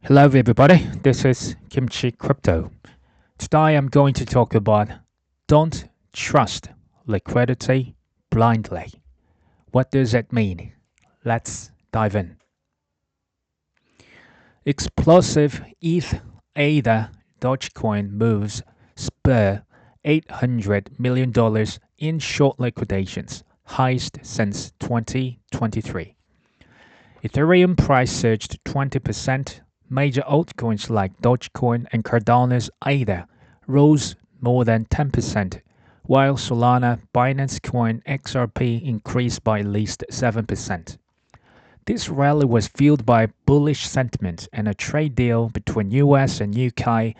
Hello, everybody. This is Kimchi Crypto. Today, I'm going to talk about don't trust liquidity blindly. What does that mean? Let's dive in. Explosive Ether Dogecoin moves spur $800 million in short liquidations, highest since 2023. Ethereum price surged 20%. Major altcoins like Dogecoin and Cardano's ADA rose more than 10%, while Solana, Binance Coin, XRP increased by at least 7%. This rally was fueled by bullish sentiment and a trade deal between US and UK,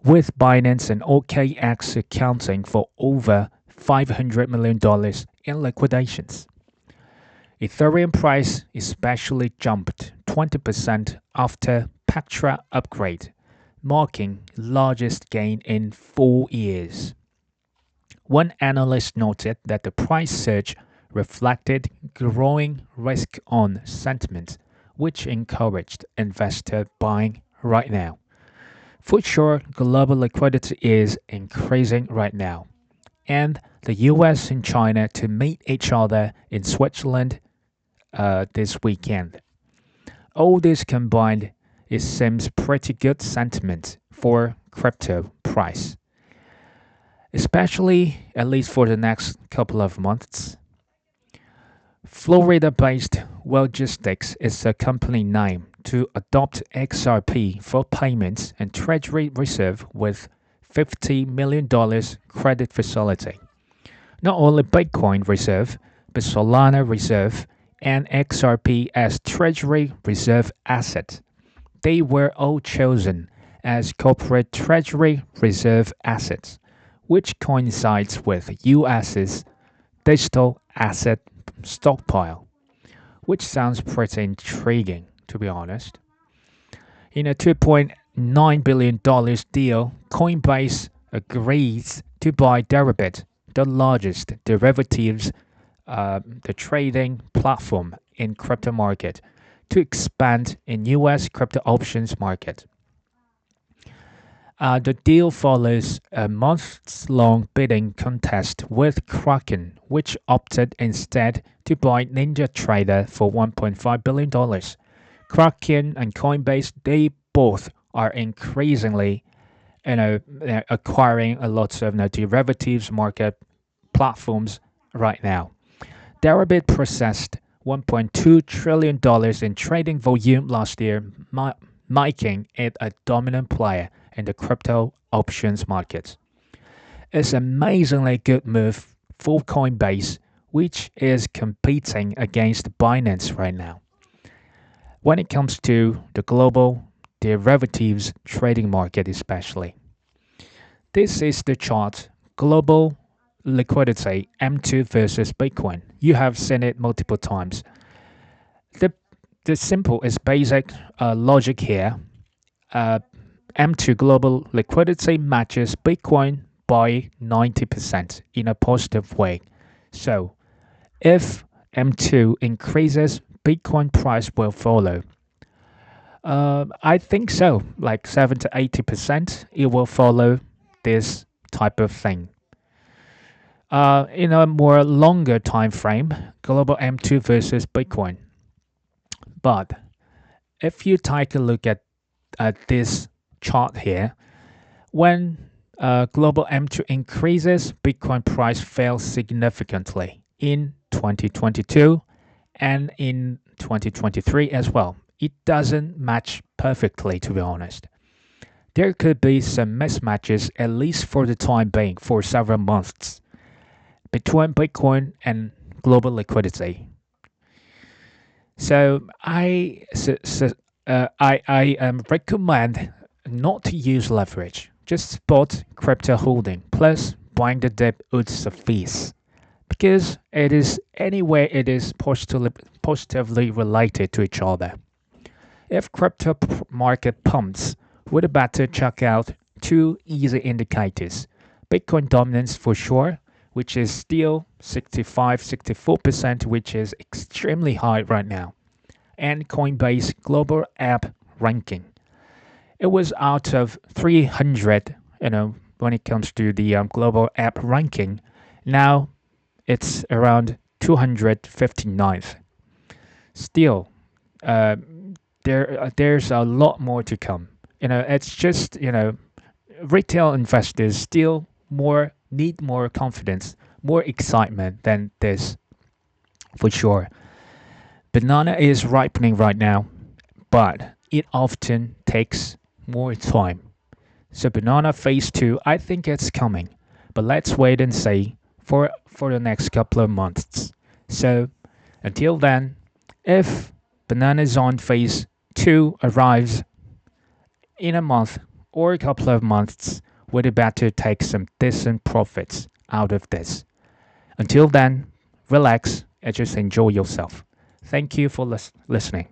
with Binance and OKX accounting for over $500 million in liquidations. Ethereum price especially jumped 20% after Pactra upgrade, marking largest gain in 4 years. One analyst noted that the price surge reflected growing risk-on sentiment, which encouraged investor buying right now. For sure, global liquidity is increasing right now, and the US and China to meet each other in Switzerland this weekend. All this combined, it seems pretty good sentiment for crypto price, especially at least for the next couple of months. Florida-based Logistics is a company name to adopt XRP for payments and treasury reserve with $50 million credit facility. Not only Bitcoin reserve, but Solana reserve and XRP as treasury reserve assets. They were all chosen as corporate treasury reserve assets, which coincides with US's digital asset stockpile, which sounds pretty intriguing, to be honest. In a $2.9 billion deal, Coinbase agrees to buy Deribit, the largest derivatives the trading platform in crypto market, to expand in US crypto options market. The deal follows a months-long bidding contest with Kraken, which opted instead to buy NinjaTrader for $1.5 billion. Kraken and Coinbase, they both are increasingly acquiring a lot of derivatives market platforms right now. Deribit processed $1.2 trillion in trading volume last year, making it a dominant player in the crypto options market. It's an amazingly good move for Coinbase, which is competing against Binance right now. When it comes to the global derivatives trading market especially. This is the chart, global liquidity M2 versus Bitcoin. You have seen it multiple times. The simple is basic logic here. M2 global liquidity matches Bitcoin by 90% in a positive way. So if M2 increases, Bitcoin price will follow. I think so, like 7 to 80%, it will follow this type of thing. In a more longer time frame, global M2 versus Bitcoin. But if you take a look at this chart here, when global M2 increases, Bitcoin price fell significantly in 2022 and in 2023 as well. It doesn't match perfectly, to be honest. There could be some mismatches, at least for the time being, for several months, between Bitcoin and global liquidity. So I recommend not to use leverage. Just spot crypto holding plus buying the dip would suffice, because it is positively related to each other. If crypto market pumps, we'd better check out two easy indicators: Bitcoin dominance for sure, which is still 65-64%, which is extremely high right now, and Coinbase global app ranking. It was out of 300, when it comes to the global app ranking. Now it's around 259th. Still, uh, there's a lot more to come. It's just retail investors still more need more confidence, more excitement than this for sure. Banana is ripening right now, but it often takes more time. So banana phase 2, I think it's coming. But let's wait and see for the next couple of months. So until then, if bananas on phase 2 arrives in a month or a couple of months, we'd better take some decent profits out of this. Until then, relax and just enjoy yourself. Thank you for listening.